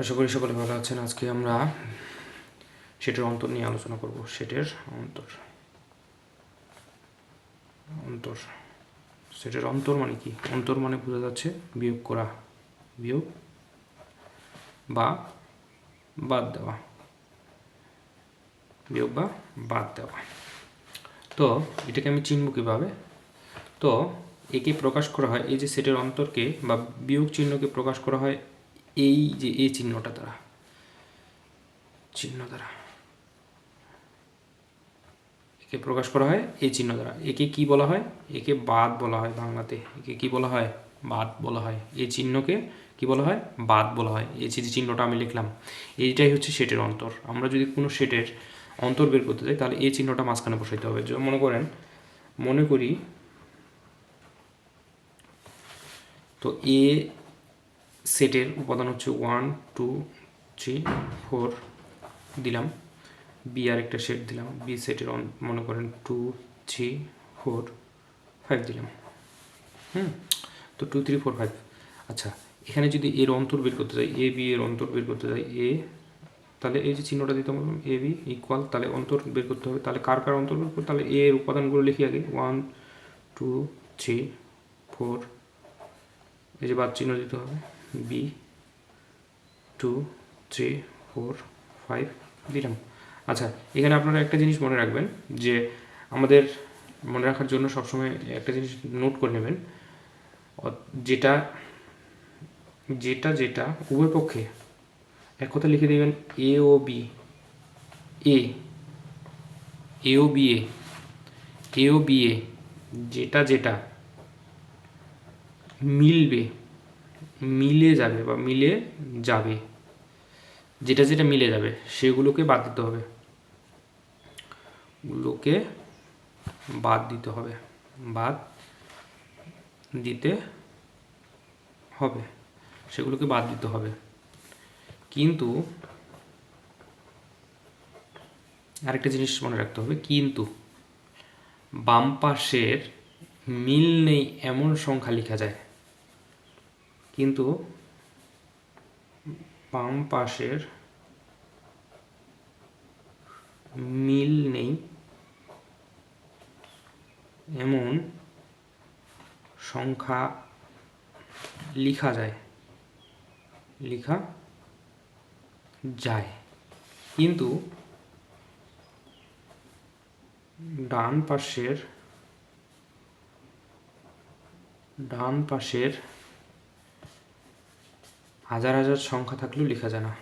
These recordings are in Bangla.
আশা করি সকলে ভালো আছেন। আজকে আমরা সেটের অন্তর নিয়ে আলোচনা করব। সেটের অন্তর অন্তর সেটের অন্তর মানে কি? অন্তর মানে বোঝা যাচ্ছে বিয়োগ করা, বিয়োগ বা বাদ দেওয়া, বিয়োগ বা বাদ দেওয়া। তো এটাকে আমি চিনব কীভাবে? তো একে প্রকাশ করা হয়, এই যে সেটের অন্তরকে বা বিয়োগ চিহ্নকে প্রকাশ করা হয় এই যে এই চিহ্নটা দ্বারা, একে প্রকাশ করা হয় এই চিহ্ন দ্বারা। একে কি বলা হয়? একে বাদ বলা হয় বাংলাতে। একে কি বলা হয়? বাদ বলা হয়। এই চিহ্নকে কি বলা হয়? বাদ বলা হয়। এই যে চিহ্নটা আমি লিখলাম, এইটাই হচ্ছে সেটের অন্তর। আমরা যদি কোনো সেটের অন্তর বের করতে চাই তাহলে এই চিহ্নটা মাঝখানে বসাইতে হবে। মনে করি তো এ সেটের উপাদান হচ্ছে 1 2 3 4 দিলাম। বি আর একটা সেট দিলাম। বি সেটের মনে করেন 2 3 4 5 দিলাম। তো 2 3 4 5। আচ্ছা, এখানে যদি এর অন্তর বের করতে চাই, এ বি এর অন্তর বের করতে চাই, এ তাহলে এই যে চিহ্নটা দিতে হবে এ বি ইকুয়াল, তাহলে অন্তর বের করতে হবে। তাহলে কার কার অন্তর বের করতে? তাহলে এ এর উপাদানগুলো লিখি আগে। 1 2 3 4, এই যে বাদ চিহ্ন দিতে হবে। বি 2 3 4 5 দিলাম। আচ্ছা, এখানে আপনারা একটা জিনিস মনে রাখবেন, যে আমাদের মনে রাখার জন্য সবসময় একটা জিনিস নোট করে নেবেন, যেটা যেটা যেটা উভয় পক্ষে এক কথা লিখে দেবেন এ ও B, A O B, A O B A যেটা যেটা মিলবে, মিলে যাবে বা মিলে যাবে, যেটা যেটা মিলে যাবে সেগুলোকে বাদ দিতে হবে, গুলোকে বাদ দিতে হবে, বাদ দিতে হবে, সেগুলোকে বাদ দিতে হবে। কিন্তু আরেকটা জিনিস মনে রাখতে হবে, কিন্তু বাম পাশের মিল নেই এমন সংখ্যা লেখা যায়, কিন্তু বাম পাশের মিল নেই এমন সংখ্যা লেখা যায়, কিন্তু ডান পাশের হাজার হাজার সংখ্যা থাকলেও লেখা যায় না,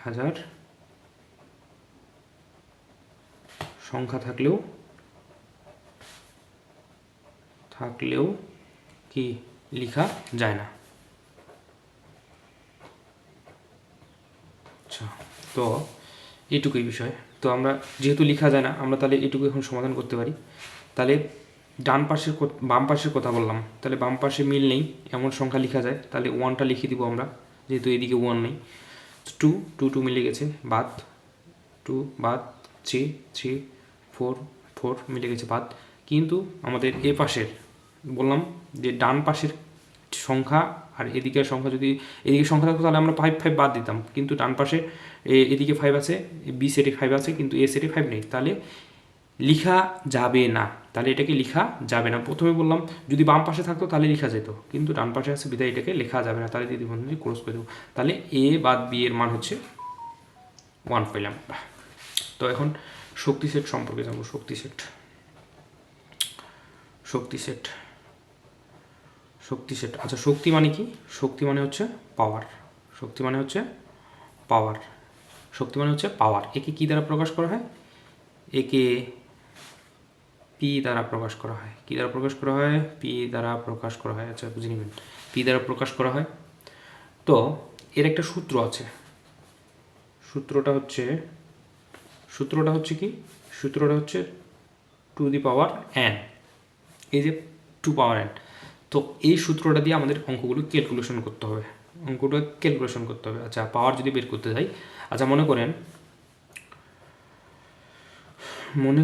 হাজার সংখ্যা থাকলেও কি লেখা যায় না। আচ্ছা, তো এইটুকুই বিষয়। তো আমরা যেহেতু লেখা যায় না, আমরা তাহলে এইটুকু এখন সমাধান করতে পারি। তাহলে বাম পাশের কথা বললাম, তাহলে বাম পাশে মিল নেই এমন সংখ্যা লেখা যায়, তাহলে 1টা লিখে দিব আমরা, যেহেতু এদিকে 1 নেই। 2 মিলে গেছে, বাদ 2 বাদ, 3 4 4 মিলে গেছে, বাদ। কিন্তু আমাদের এ পাশের বললাম যে ডান পাশের সংখ্যা আর এদিকের সংখ্যা, যদি এদিকে সংখ্যা থাকতো তাহলে আমরা 5 5 বাদ দিতাম, কিন্তু ডান পাশে এদিকে 5 আছে, বি সেটে 5 আছে, কিন্তু এ সেটে 5 নেই, তাহলে লিখা যাবে না। তাহলে এটাকে লিখা যাবে না। প্রথমে বললাম যদি বাম পাশে থাকতো তাহলে লিখা যেত, কিন্তু ডান পাশে আছে বিধায় এটাকে লেখা যাবে না। তাহলে দিদি বন্ধু ক্লোজ করে দেবো। তাহলে এ বাদ বি এর মান হচ্ছে 1 পেলাম। তো এখন শক্তি সেট সম্পর্কে জানবো। শক্তি সেট। আচ্ছা, শক্তি মানে কি? শক্তি মানে হচ্ছে পাওয়ার। শক্তি মানে হচ্ছে পাওয়ার। একে কি দ্বারা প্রকাশ করা হয়? একে পি দ্বারা প্রকাশ করা হয়। কি দ্বারা প্রকাশ করা হয়? পি দ্বারা প্রকাশ করা হয়। আচ্ছা, বুঝে নেবেন, পি দ্বারা প্রকাশ করা হয়। তো এর একটা সূত্র আছে। সূত্রটা হচ্ছে কি? সূত্রটা হচ্ছে টু দি পাওয়ার n। এই যে 2 পাওয়ার n। তো এই সূত্রটা দিয়ে আমাদের অঙ্কগুলো ক্যালকুলেশন করতে হবে। আচ্ছা, পাওয়ার যদি বের করতে যাই, আচ্ছা মনে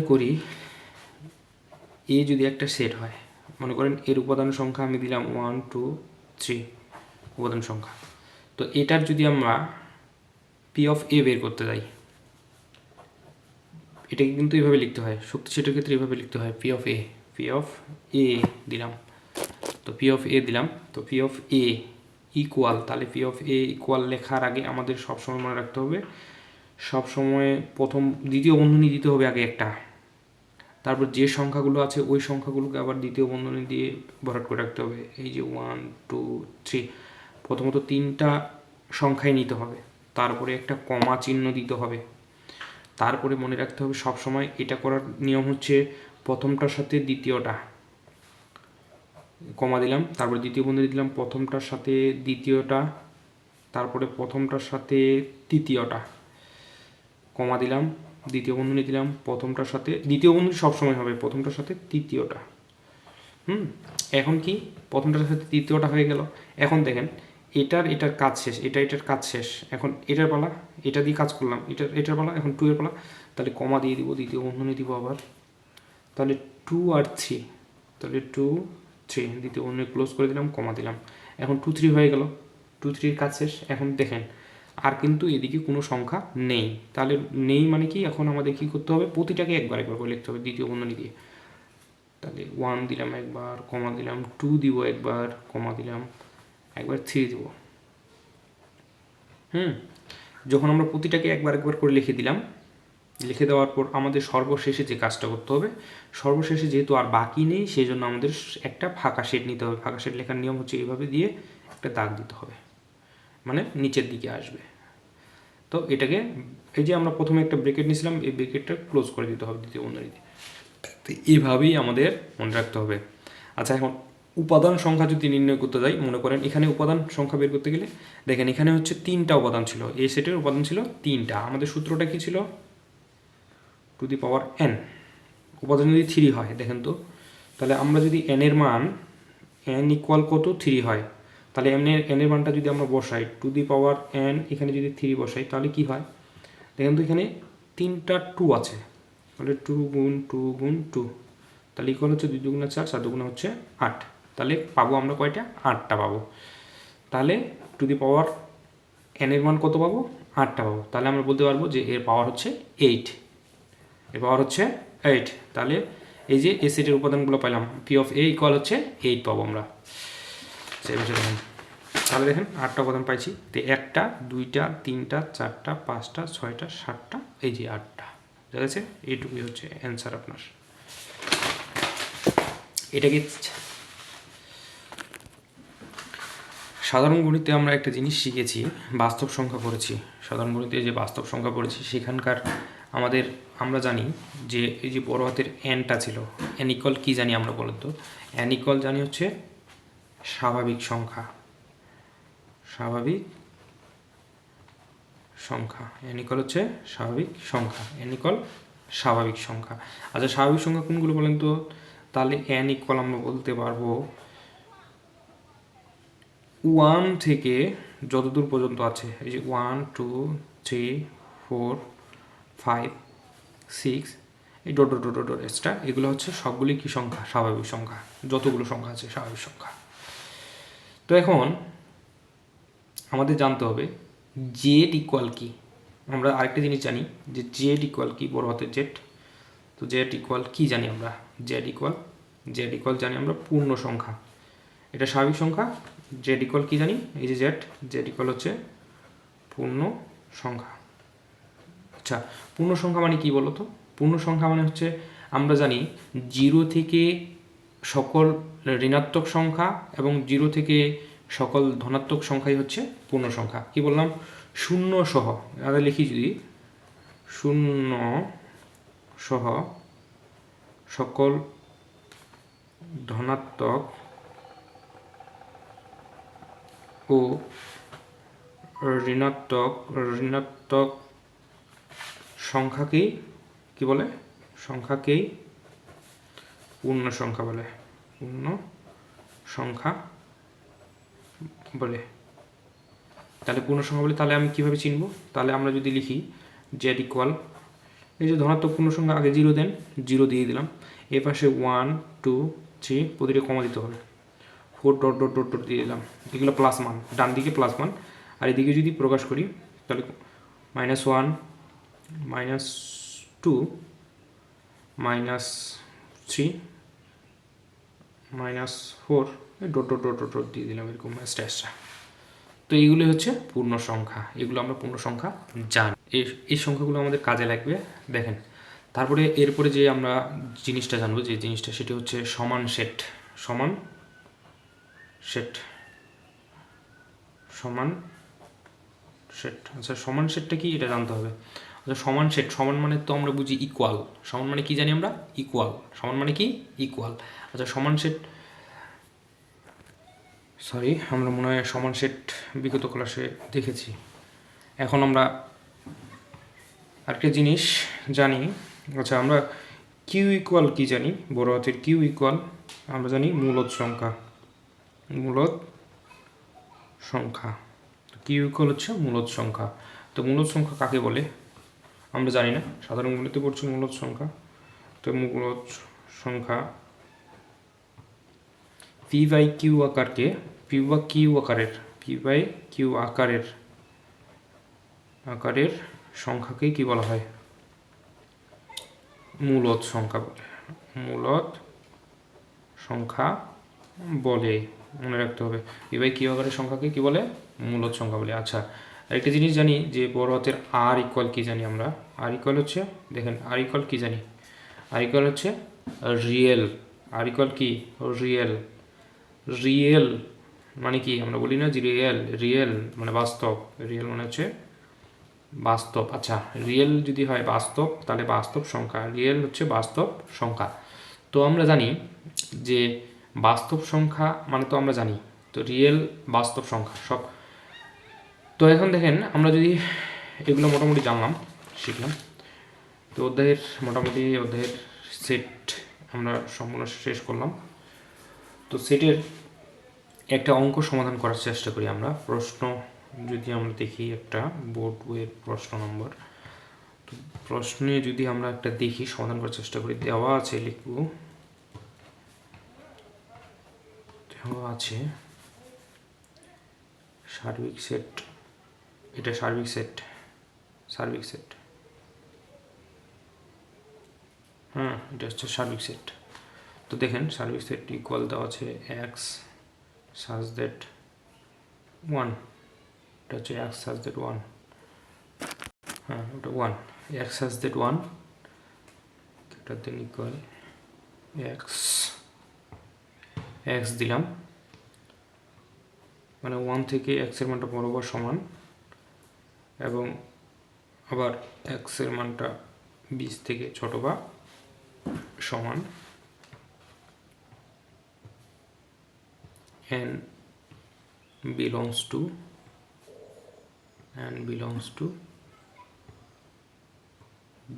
করি এ যদি একটা সেট হয়, মনে করেন এর উপাদান সংখ্যা আমি দিলাম 1 2 3 উপাদান সংখ্যা। তো এটার যদি আমরা পি অফ এ বের করতে যাই, এটাকে কিন্তু এভাবে লিখতে হয়, শক্তি সেটের ক্ষেত্রে এভাবে লিখতে হয়, পি অফ এ দিলাম, তো পি অফ এ দিলাম, তো পি অফ এ ইকুয়াল, তাহলে পি অফ এ ইকুয়াল লেখার আগে আমাদের সবসময় মনে রাখতে হবে, সবসময় দ্বিতীয় বন্ধনী দিতে হবে আগে একটা, তারপর যে সংখ্যাগুলো আছে ওই সংখ্যাগুলোকে আবার দ্বিতীয় বন্ধনী দিয়ে ভরাট করে রাখতে হবে। এই যে 1 2 3, প্রথমত 3টা সংখ্যাই নিতে হবে, তারপরে একটা কমা চিহ্ন দিতে হবে, তারপরে মনে রাখতে হবে সবসময় এটা করার নিয়ম হচ্ছে প্রথমটার সাথে দ্বিতীয়টা কমা দিলাম, তারপরে দ্বিতীয় বন্ধনী দিলাম প্রথমটার সাথে দ্বিতীয়টা, তারপরে প্রথমটার সাথে তৃতীয়টা কমা দিলাম, দ্বিতীয় বন্ধনী দিলাম প্রথমটার সাথে, দ্বিতীয় বন্ধনী সবসময় হবে প্রথমটার সাথে তৃতীয়টা। এখন কি প্রথমটার সাথে তৃতীয়টা হয়ে গেল, এখন দেখেন এটার কাজ শেষ, এটার কাজ শেষ, এখন এটার পালা, এটা দিয়ে কাজ করলাম, এটার পালা, এখন 2 এর পালা, তাহলে কমা দিয়ে দিব, দ্বিতীয় বন্ধনী দিব আবার, তাহলে 2 আর 3, তাহলে 2 3, দ্বিতীয় বন্ধনী ক্লোজ করে দিলাম, কমা দিলাম, এখন 2 3 হয়ে গেল, 2 3 কাজ শেষ। এখন দেখেন আর কিন্তু এদিকে কোনো সংখ্যা নেই, তাহলে নেই মানে কি, এখন আমাদের কি করতে হবে, প্রতিটাকে একবার করে লিখতে হবে দ্বিতীয় বন্ধনী দিয়ে, তাহলে 1 দিলাম একবার, কমা দিলাম, 2 দিব একবার, কমা দিলাম একবার, 3 দিব। যখন আমরা প্রতিটাকে একবার করে লিখে দিলাম, লিখে দেওয়ার পর আমাদের সর্বশেষে যে কাজটা করতে হবে, সর্বশেষে যেহেতু আর বাকি নেই সেই জন্য আমাদের একটা ফাঁকা শেড নিতে হবে। ফাঁকা শেড লেখার নিয়ম হচ্ছে এইভাবে দিয়ে একটা দাগ দিতে হবে, মানে নিচের দিকে আসবে। তো এটাকে এই যে আমরা প্রথমে একটা ব্রেকেট নিয়েছিলাম, এই ব্রেকেটটা ক্লোজ করে দিতে হবে দ্বিতীয় বন্ধনীতে, তো এইভাবেই আমাদের মনে রাখতে হবে। আচ্ছা, এখন উপাদান সংখ্যা যদি নির্ণয় করতে যাই, মনে করেন এখানে উপাদান সংখ্যা বের করতে গেলে দেখেন এখানে হচ্ছে 3টা উপাদান ছিল, এই সেটের উপাদান ছিল 3টা, আমাদের সূত্রটা কি ছিল, টু দি পাওয়ার n, উপাদান যদি 3 হয় দেখেন তো, তাহলে আমরা যদি n এর মান n ইকুয়াল কত 3 হয়, তাহলে n এর মানটা যদি আমরা বসাই টু দি পাওয়ার n, এখানে যদি 3 বসাই তাহলে কি হয় দেখেন তো, এখানে 3টা 2 আছে, তাহলে 2 গুণ 2 গুণ 2, তাহলে ইকুয়াল হচ্ছে 2 দুগুণা 4, 4 দুগুণা হচ্ছে 8, তাহলে পাবো আমরা কয়টা, 8টা পাবো। তাহলে টু দি পাওয়ার n এর মান কত পাবো, 8টা পাবো, তাহলে আমরা বলতে পারবো যে এর পাওয়ার হচ্ছে 8, এর পাওয়ার হচ্ছে 8। তাহলে এই যে এ সেটের উপাদানগুলো পেলাম, পি অফ এ ইকুয়াল হচ্ছে 8 পাবো আমরা। দেখেন তাহলে দেখেন 8টা উপাদান পাইছি, তো 1টা 2টা 3টা 4টা 5টা 6টা 7টা, এই যে 8টা, ঠিক আছে, এইটুকুই হচ্ছে অ্যান্সার আপনার। এটাকে সাধারণ গণিতে আমরা একটা জিনিস শিখেছি, বাস্তব সংখ্যা পড়েছি, সাধারণ গণিতে যে বাস্তব সংখ্যা পড়েছি সেখানকার আমরা জানি যে এই যে বড় হাতের এনটা ছিল, এন ইকুয়াল কী জানি আমরা, বলেন তো, এন ইকুয়াল জানি হচ্ছে স্বাভাবিক সংখ্যা, স্বাভাবিক সংখ্যা, এন ইকুয়াল হচ্ছে স্বাভাবিক সংখ্যা, এন ইকুয়াল স্বাভাবিক সংখ্যা। আচ্ছা, স্বাভাবিক সংখ্যা কোনগুলো বলেন তো, তাহলে এন ইকুয়াল আমরা বলতে পারবো 1 থেকে যতদূর পর্যন্ত আছে, এই যে 1 2 3 4 5 6, এই dot dot dot dot extra, এগুলো হচ্ছে সবগুলি কি সংখ্যা, স্বাভাবিক সংখ্যা, যতগুলো সংখ্যা আছে স্বাভাবিক সংখ্যা। তো এখন আমাদের জানতে হবে জেড ইকুয়াল কি, আমরা আরেকটা জিনিস জানি যে জেড ইকুয়াল কি, বড় হাতের জেড, তো জেড ইকুয়াল কি জানি আমরা, জেড ইকুয়াল জানি আমরা পূর্ণ সংখ্যা, এটা স্বাভাবিক সংখ্যা, জেড ইকুয়াল কি জানি, এই যে জেড ইকুয়াল হচ্ছে পূর্ণ সংখ্যা। আচ্ছা, পূর্ণ সংখ্যা মানে কি বলো তো, পূর্ণ সংখ্যা মানে হচ্ছে আমরা জানি 0 থেকে সকল ঋণাত্মক সংখ্যা এবং 0 থেকে সকল ধনাত্মক সংখ্যাই হচ্ছে পূর্ণ সংখ্যা। কি বললাম, শূন্য সহ, আমরা লিখি যদি শূন্য সহ সকল ধনাত্মক ও ঋণাত্মক সংখ্যাকেই কি বলে, সংখ্যাকেই পূর্ণ সংখ্যা বলে, পূর্ণ সংখ্যা বলে। তাহলে পূর্ণ সংখ্যা বলে, তাহলে আমি কীভাবে চিনব, তাহলে আমরা যদি লিখি জেড ইকুয়াল, এই যে ধনাত্মক পূর্ণ সংখ্যা আগে 0 দেন, 0 দিয়ে দিলাম, এ পাশে 1 2 3 প্রতিটা কমা দিতে হবে, 4 ডট ডট ডট ডট দিয়ে দিলাম, এগুলো প্লাস মান, ডান দিকে প্লাস মান আর এদিকে যদি প্রকাশ করি তাহলে -1 -2 -3 -4 ডট ডট ডট ডট দিয়ে দিলাম এরকম স্ট্যাচটা। তো এইগুলো হচ্ছে পূর্ণ সংখ্যা, এগুলো আমরা পূর্ণ সংখ্যা জানি। এই সংখ্যাগুলো আমাদের কাজে লাগবে। দেখেন তারপরে এরপরে যে আমরা জিনিসটা জানবো, যে জিনিসটা সেটি হচ্ছে সমান সেট। সমান সেট, সমান সেট। আচ্ছা সমান সেটটা কি এটা জানতে হবে। আচ্ছা সমান সেট, সমান মানে তো আমরা বুঝি ইকুয়াল। সমান মানে কি জানি আমরা? ইকুয়াল। সমান মানে কি? ইকুয়াল। আচ্ছা সমান সেট, সরি আমরা মনে হয় সমান সেট বিগত ক্লাসে দেখেছি। এখন আমরা আরেকটা জিনিস জানি। আচ্ছা আমরা কিউ ইকুয়াল কি জানি? বড় হাতের কিউ ইকুয়াল আমরা জানি মূলদ সংখ্যা। মূলদ সংখ্যা, কিউ ইকুয়াল হচ্ছে মূলদ সংখ্যা। তো মূলদ সংখ্যা কাকে বলে আমরা জানি না, সাধারণ গণিতে পড়ছি মূলদ সংখ্যা। তো মূলদ সংখ্যা পি বাই কিউ আকারকে, পি বা কিউ আকারের, পি বাই কিউ আকারের সংখ্যাকেই কি বলা হয়? মূলদ সংখ্যা বলে। মূলদ সংখ্যা বলে, মনে রাখতে হবে। পি বাই কিউ আকারের সংখ্যাকে কি বলে? মূলদ সংখ্যা বলে। আচ্ছা আরেকটা জিনিস জানি যে বড় হাতের আর ইকুয়াল কি জানি আমরা? আর ইকুয়াল হচ্ছে, দেখেন আর ইকুয়াল কি জানি? আর ইকুয়াল হচ্ছে রিয়েল। আর ইকুয়াল কি? রিয়েল। রিয়েল মানে কি? আমরা বলি না যে রিয়েল, রিয়েল মানে বাস্তব। রিয়েল মানে হচ্ছে বাস্তব। আচ্ছা রিয়েল যদি হয় বাস্তব, তাহলে বাস্তব সংখ্যা। রিয়েল হচ্ছে বাস্তব সংখ্যা। তো আমরা জানি যে বাস্তব সংখ্যা মানে তো আমরা জানি তো রিয়েল, বাস্তব সংখ্যা সব। তো এখন দেখেন আমরা যদি এগুলো মোটামুটি জানলাম, শিখলাম, তো অধ্যায়ের মোটামুটি অধ্যায়ের সেট আমরা সম্পূর্ণ শেষ করলাম। তো সেটের একটা অঙ্ক সমাধান করার চেষ্টা করি আমরা। প্রশ্ন যদি আমরা দেখি, একটা বোর্ড বইয়ের প্রশ্ন নম্বর, তো প্রশ্নে যদি আমরা একটা দেখি সমাধান করার চেষ্টা করি, দেওয়া আছে, লিখব, দেওয়া আছে সার্বিক সেট। এটা সার্বিক সেট, সার্বিক সেট, হ্যাঁ এটা হচ্ছে সার্বিক সেট। তো দেখেন সার্বিক সেট ইকুয়াল দেওয়া আছে এক্স সাজ দ্যাট 1, এটা হচ্ছে এক্স সাজ দ্যাট 1, হ্যাঁ ওটা 1, এক্স সাজ দ্যাট 1, এটা দেন ইকুয়াল এক্স, এক্স দিলাম মানে 1 থেকে এক্সের মানটা বরাবর সমান, এবং আবার এক্সের মানটা 20 থেকে ছোট বা সমান, n belongs to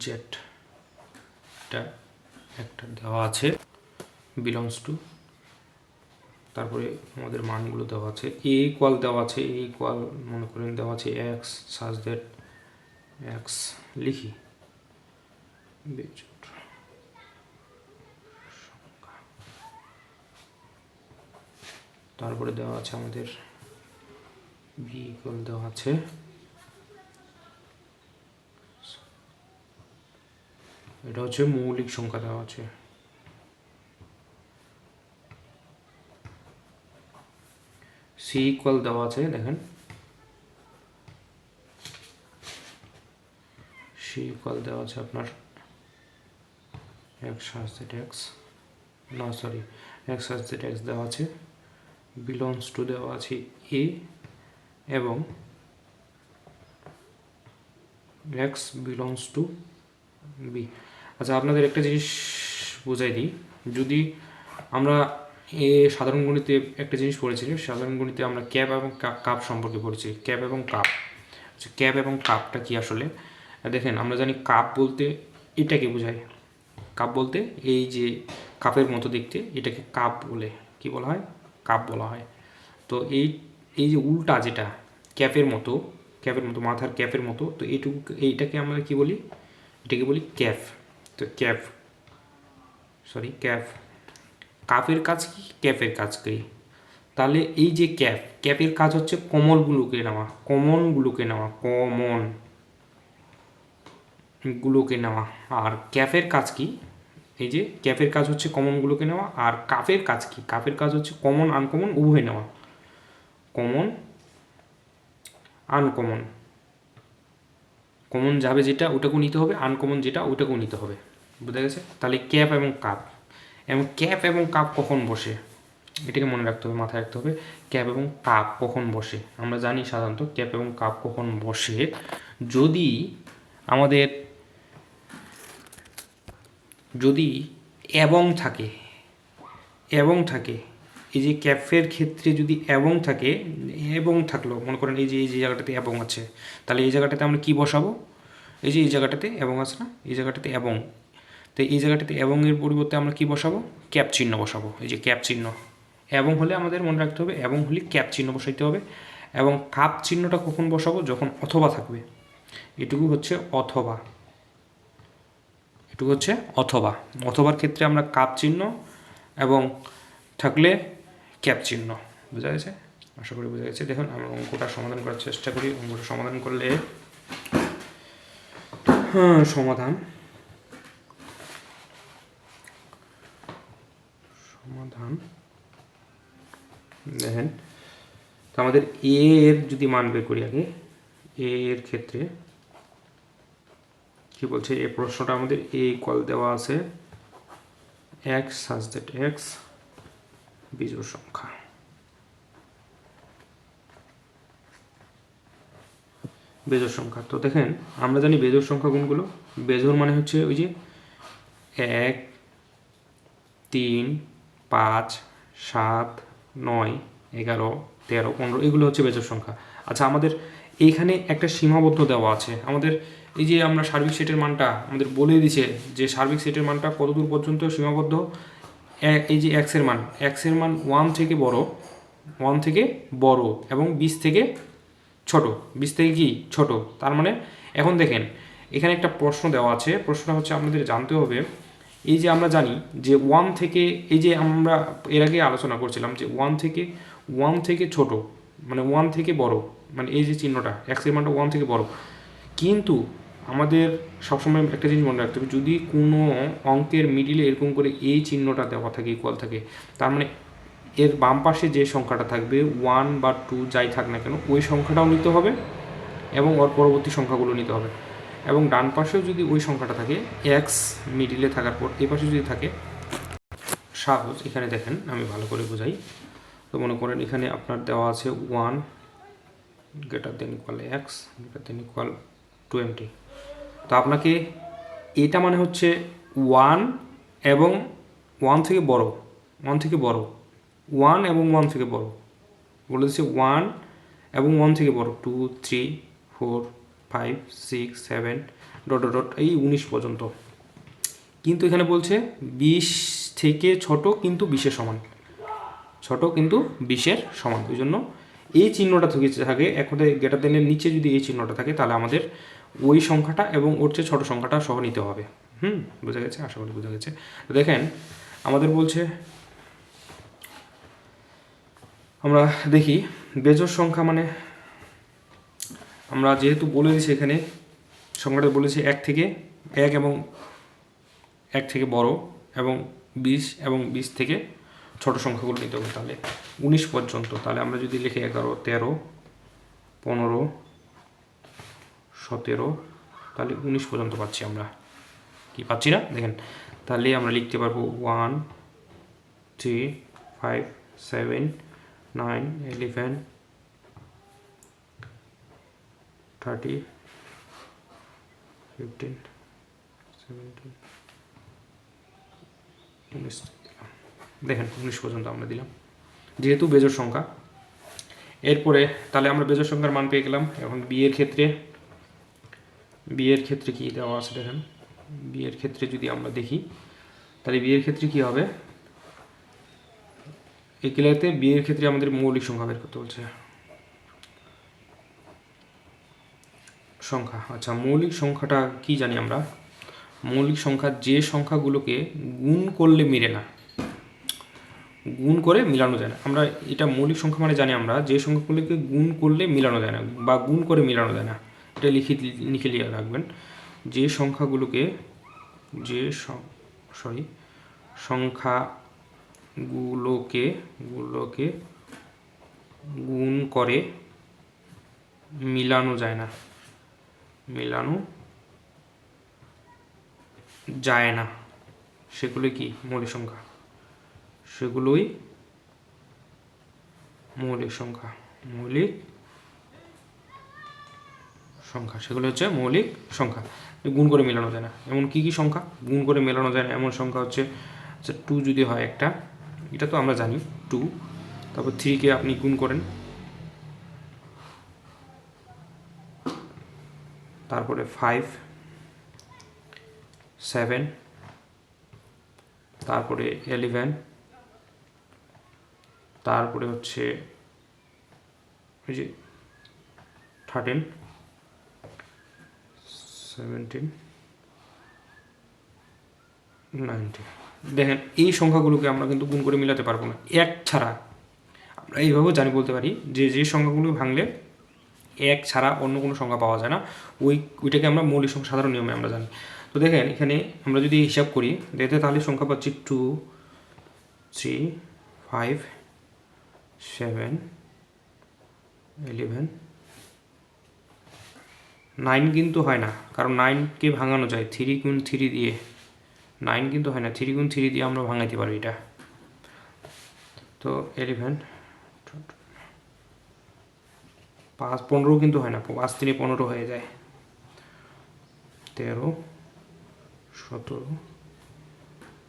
z, এটা একটা দেওয়া আছে বিলংস টু, তারপরে আমাদের মানগুলো দেওয়া আছে। এ ইকুয়াল দেওয়া আছে, এ ইকুয়াল মনে করেন দেওয়া আছে এক্স সাজ দ্যাট এক্স, লিখি তারপরে দেওয়া আছে আমাদের বি ইকুয়াল দেওয়া আছে, এটা হচ্ছে মৌলিক সংখ্যা দেওয়া আছে। সি ইকুয়াল দেওয়া আছে, দেখেন সি ইকুয়াল দেওয়া আছে আপনার এক্স সাজ দ্যাট এক্স, না sorry x such that x দেওয়া আছে, বিলংস টু দেওয়া আছে এ, এবং এক্স বিলংস টু বি। আচ্ছা আপনাদের একটা জিনিস বুঝাই দিই, যদি আমরা সাধারণ গণিতে একটা জিনিস পড়েছি, সাধারণ গণিতে আমরা ক্যাপ এবং কাপ সম্পর্কে পড়েছি, ক্যাপ এবং কাপ। আচ্ছা ক্যাপ এবং কাপটা কি আসলে? দেখেন আমরা জানি কাপ বলতে এটাকে বোঝায়, কাপ বলতে এই যে কাপের মতো দেখতে, এটাকে কাপ বলে, কি বলা হয়? কাপ বলা হয়। তো এই যে উল্টা যেটা ক্যাপের মতো, ক্যাপের মতো মাথার ক্যাপের মতো, তো এইটাকে আমরা কি বলি? এটাকে বলি ক্যাপ। তো ক্যাপ, সরি ক্যাপ, কাপের কাজ কি, ক্যাপের কাজ কি? তাহলে এই যে ক্যাপের কাজ হচ্ছে কমনগুলোকে নেওয়া, আর ক্যাফের কাজ কি, এই যে ক্যাফের কাজ হচ্ছে কমনগুলোকে নেওয়া, আর কাফের কাজ কি, কাফের কাজ হচ্ছে কমন আনকমন উভয় নেওয়া, কমন আনকমন, কমন যাবে যেটা ওটাকেও নিতে হবে, আনকমন যেটা ওটাকেও নিতে হবে, বুঝা গেছে? তাহলে ক্যাপ এবং কাপ কখন বসে, এটাকে মনে রাখতে হবে, মাথায় রাখতে হবে। ক্যাপ এবং কাপ কখন বসে, আমরা জানি সাধারণত ক্যাপ এবং কাপ কখন বসে যদি আমাদের এবং থাকে, এই যে ক্যাফের ক্ষেত্রে যদি এবং থাকে, এবং থাকলো, মনে করেন এই যে জায়গাটাতে এবং আছে, তাহলে এই জায়গাটাতে আমরা কি বসাবো, এই যে এই জায়গাটাতে এবং আছে না, এই জায়গাটাতে এবং, তো এই জায়গাটাতে এবং এর পরিবর্তে আমরা কি বসাবো, ক্যাপ চিহ্ন বসাবো, এই যে ক্যাপ চিহ্ন। এবং হলে আমাদের মনে রাখতে হবে, এবং হলে ক্যাপ চিহ্ন বসাইতে হবে। এবং কাপ চিহ্নটা কখন বসাবো, যখন অথবা থাকবে, এটুকু হচ্ছে অথবার ক্ষেত্রে আমরা কাপ চিহ্ন, এবং থাকলে ক্যাপ চিহ্ন। বোঝা গেছে? আশা করি বোঝা গেছে। দেখুন আমরা অঙ্কটা সমাধান করার চেষ্টা করি। অঙ্কটা সমাধান করলে সমাধান দেখেন, তো আমাদের এ এর যদি মান বের করি আগে, এ এর ক্ষেত্রে কি বলছে, এই প্রশ্নটা আমাদের এ ইকুয়াল দেওয়া আছে এক্স সাজ দ্যাট এক্স বিজোড় সংখ্যা। বেজোড় সংখ্যা, তো দেখেন আমরা জানি বেজোড় সংখ্যা কোনগুলো। বেজোড় মানে হচ্ছে ওই যে 1, 3, 5, 7, 9, 11, 13, 15, এগুলো হচ্ছে বেজোড় সংখ্যা। আচ্ছা, আমাদের এইখানে একটা সীমাবদ্ধ দেওয়া আছে। আমাদের এই যে আমরা সার্বিক সেটের মানটা আমাদের বলে দিছে যে সার্বিক সেটের মানটা কতদূর পর্যন্ত সীমাবদ্ধ। এই যে এক্সের মান 1 থেকে বড় এবং 20 থেকে ছোট, 20 থেকে কি ছোট। তার মানে এখন দেখেন এখানে একটা প্রশ্ন দেওয়া আছে। প্রশ্নটা হচ্ছে আপনাদের জানতে হবে, এই যে আমরা জানি যে 1 থেকে, এই যে আমরা এর আগে আলোচনা করছিলাম যে 1 থেকে ছোট মানে 1 থেকে বড়, মানে এই যে চিহ্নটা এক্সের মানটা 1 থেকে বড়। কিন্তু আমাদের সবসময় একটা জিনিস মনে রাখতে হবে, যদি কোনো অঙ্কের মিডিলে এরকম করে এই চিহ্নটা দেওয়া থাকে, ইকুয়াল থাকে, তার মানে এর বাম পাশে যে সংখ্যাটা থাকবে 1 বা 2 যাই থাক না কেন, ওই সংখ্যাটাও নিতে হবে এবং ওর পরবর্তী সংখ্যাগুলো নিতে হবে। এবং ডান পাশেও যদি ওই সংখ্যাটা থাকে, এক্স মিডিলে থাকার পর এ পাশে যদি থাকে, সাপোজ এখানে দেখেন আমি ভালো করে বোঝাই। তো মনে করেন এখানে আপনার দেওয়া আছে 1 greater than equal x greater than equal 20। তো আপনাকে এটা মানে হচ্ছে 1 এবং 1 থেকে বড়, 1 থেকে বড়, 1 এবং 1 থেকে বড় বলে দিচ্ছে, 1 এবং 1 থেকে বড়, 2, 3, 4, 5, 6, 7 ডট ডট এই 19 পর্যন্ত। কিন্তু এখানে বলছে 20 থেকে ছোট কিন্তু 20-এর সমান, ছোট কিন্তু 20-এর সমান। ওই জন্য এই চিহ্নটা থাকে একসাথে গ্রেটার দেনের নিচে যদি এই চিহ্নটা থাকে, তাহলে আমাদের ওই সংখ্যাটা এবং ওর চেয়ে ছোটো সংখ্যাটা সহ নিতে হবে। বোঝা গেছে? আশা করি বোঝা গেছে। তো দেখেন আমাদের বলছে, আমরা দেখি বেজোড় সংখ্যা মানে আমরা যেহেতু বলে দিচ্ছি এখানে সংখ্যাটা বলেছি 1 এবং 1 থেকে বড় এবং 20 এবং 20 থেকে ছোট সংখ্যাগুলো নিতে হবে, তাহলে 19 পর্যন্ত। তাহলে আমরা যদি লিখি 11, 13, 15, 17, তাহলে 19 পর্যন্ত পাচ্ছি। আমরা কি পাচ্ছি না? দেখেন তাহলে আমরা লিখতে পারবো 1, 3, 5, 7, 9, 11, 30, 15, 17, 19 দেখেন 19 পর্যন্ত আমরা দিলাম যেহেতু বেজোড় সংখ্যা। এরপরে তাহলে আমরা বেজোড় সংখ্যার মান পেয়ে গেলাম। এখন বিয়ের ক্ষেত্রে কি দেওয়া আছে দেখেন, বিয়ের ক্ষেত্রে যদি আমরা দেখি, তাহলে বিয়ের ক্ষেত্রে কি হবে, এই ক্লিয়ারতে বিয়ের ক্ষেত্রে আমাদের মৌলিক সংখ্যা বের করতে বলছে। সংখ্যা, আচ্ছা মৌলিক সংখ্যাটা কি জানি আমরা, মৌলিক সংখ্যা যে সংখ্যাগুলোকে গুণ করলে মিলে না, গুণ করে মিলানো যায় না। আমরা এটা মৌলিক সংখ্যা মানে জানি আমরা যে সংখ্যাগুলোকে গুণ করলে মিলানো যায় না বা গুণ করে মিলানো যায় না, এটা লিখে রাখবেন। যে সংখ্যাগুলোকে সংখ্যাগুলোকে গুণ করে মিলানো যায় না সেগুলো কি মৌলিক সংখ্যা, সেগুলোই মৌলিক সংখ্যা সেগুলো হচ্ছে মৌলিক সংখ্যা। গুণ করে মেলানো যায় না এমন কি সংখ্যা গুণ করে মেলানো যায় না এমন সংখ্যা হচ্ছে, আচ্ছা 2 যদি হয় একটা, এটা তো আমরা জানি 2, তারপর 3কে আপনি গুণ করেন, তারপরে 5, 7, তারপরে 11, তারপরে হচ্ছে এই যে 13, 17, 19। দেখেন এই সংখ্যাগুলোকে আমরা কিন্তু গুণ করে মিলাতে পারবো না এক ছাড়া। আমরা এইভাবেও জানি বলতে পারি যে সংখ্যাগুলো ভাঙলে এক ছাড়া অন্য কোনো সংখ্যা পাওয়া যায় না, ওইটাকে আমরা মৌলিক সংখ্যা সাধারণ নিয়মে আমরা জানি। তো দেখেন এখানে আমরা যদি হিসাব করি দেখতে তাহলে সংখ্যা পাচ্ছি 2, 3, 5, 7, 11, 9 কিন্তু হয় না, কারণ 9কে ভাঙানো যায় 3 গুণ 3 দিয়ে, 9 কিন্তু হয় না, 3 গুণ 3 দিয়ে আমরা ভাঙাইতে পারি এটা। তো 11, 5, 15 কিন্তু হয় না, 5 3 15 হয়ে যায়, 13, 17,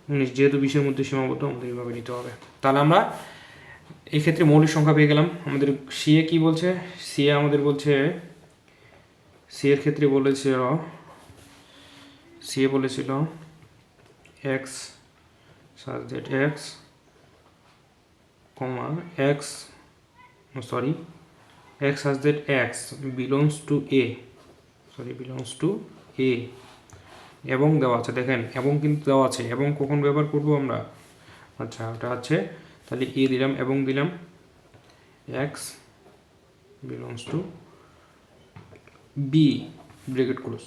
19, যেহেতু 20-এর মধ্যে সীমাবদ্ধ আমাদের এইভাবে নিতে হবে। তাহলে আমরা এই ক্ষেত্রে মৌলিক সংখ্যা পেয়ে গেলাম। আমাদের সিএ কি বলছে, সিএ আমাদের বলছে, সি এর ক্ষেত্রে সিএ বলেছিল x such that x such that x belongs to a এবং দেওয়া আছে, দেখেন এবং কিন্তু দেওয়া আছে, এবং কখন ব্যবহার করব আমরা, আচ্ছা ওটা আছে, তাহলে এ দিলাম এবং দিলাম x belongs to b bracket close.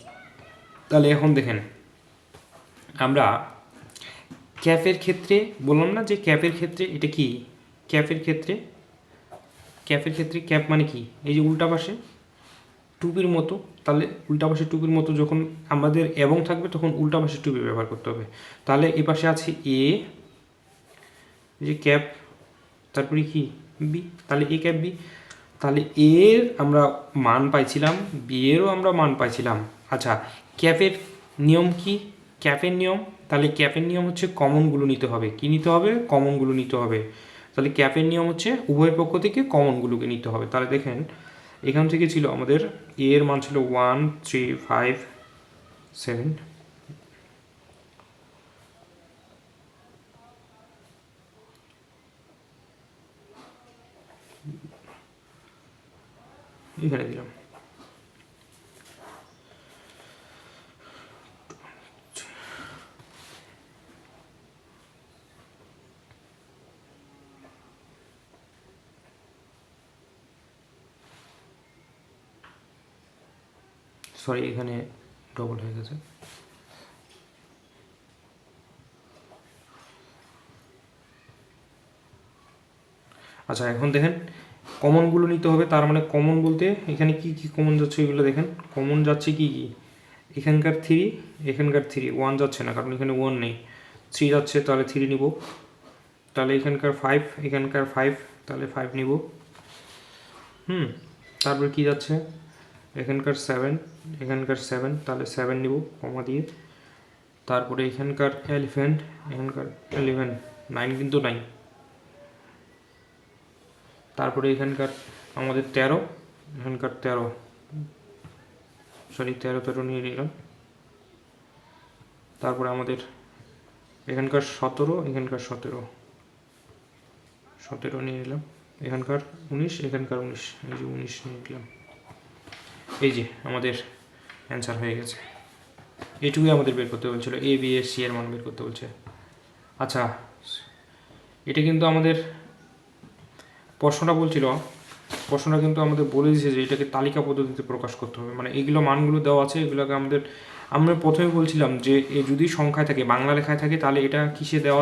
তাহলে এখন দেখেন আমরা ক্যাপের ক্ষেত্রে বললাম না যে ক্যাপের ক্ষেত্রে এটা কি, ক্যাপের ক্ষেত্রে ক্যাপ মানে কি, এই যে উল্টা পাশে টুপির মতো, তাহলে উল্টা পাশে টুপির মতো যখন আমাদের এবং থাকবে তখন উল্টা পাশে টুপি ব্যবহার করতে হবে। তাহলে এ পাশে আছে এ, যে ক্যাপ, তারপরে কি বি, তাহলে এ ক্যাপ বি, তাহলে এর আমরা মান পাইছিলাম, বি এরও আমরা মান পাইছিলাম। আচ্ছা ক্যাপের নিয়ম কি, ক্যাপের নিয়ম, তাহলে ক্যাপের নিয়ম হচ্ছে কমনগুলো নিতে হবে, কি নিতে হবে, কমনগুলো নিতে হবে। তাহলে ক্যাপের নিয়ম হচ্ছে উভয় পক্ষ থেকে কমনগুলোকে নিতে হবে। তাহলে দেখেন এখান থেকে ছিল আমাদের এ এর মান ছিল 1, 3, 5, 7, এখানে দিলাম, সরি এখানে ডবল হয়ে গেছে। আচ্ছা এখন দেখেন কমনগুলো নিতে হবে, তার মানে কমন বলতে এখানে কি কি কমন যাচ্ছে এগুলো দেখেন, কমন যাচ্ছে কি কি, এখানকার 3, এখানকার 3, 1 যাচ্ছে না কারণ এখানে 1 নেই, 3 যাচ্ছে তাহলে 3 নিব, তাহলে এখানকার 5, এখানকার 5, তাহলে 5 নিব, তারপর কি যাচ্ছে এখানকার 7, এখানকার 7, তাহলে 7 নিব কমা দিয়ে, তারপরে এখানকার 11, এখানকার 11, 9 কিন্তু নাই, তারপরে এখানকার আমাদের 13, এখানকার 13, সরি 13 নিয়ে নিলাম, তারপরে আমাদের এখানকার 17, এখানকার 17 নিয়ে নিলাম, এখানকার 19, এখানকার 19, এই যে 19 নিয়ে নিলাম। এই যে আমাদের অ্যান্সার হয়ে গেছে, এটুকুই আমাদের বের করতে বলছিল, এ বি এস সি এর মান বের করতে বলছে। আচ্ছা এটা কিন্তু আমাদের প্রশ্নটা কিন্তু আমাদের বলে দিয়েছে যে এটাকে তালিকা পদ্ধতিতে প্রকাশ করতে হবে, মানে এগুলো মানগুলো দেওয়া আছে, এগুলোকে আমরা প্রথমে বলছিলাম যে এ যদি সংখ্যায় থাকে, বাংলা লেখায় থাকে, তাহলে এটা কিসে দেওয়া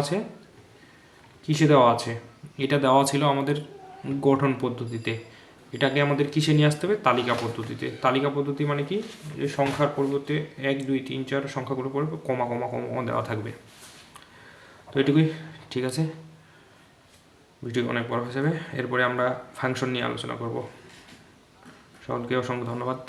আছে, এটা দেওয়া ছিল আমাদের গঠন পদ্ধতিতে, এটাকে আমাদের কিসে নিয়ে আসতে হবে, তালিকা পদ্ধতিতে। তালিকা পদ্ধতি মানে কি, যে সংখ্যার পরিবর্তে 1 2 3 4 সংখ্যাগুলো পরে কমা কমা কমা দেওয়া থাকবে। তো এটুকুই, ঠিক আছে, ভিডিও অনেক বড় হয়ে যাবে। এরপরে আমরা ফাংশন নিয়ে আলোচনা করব। সকলকে অসংখ্য ধন্যবাদ।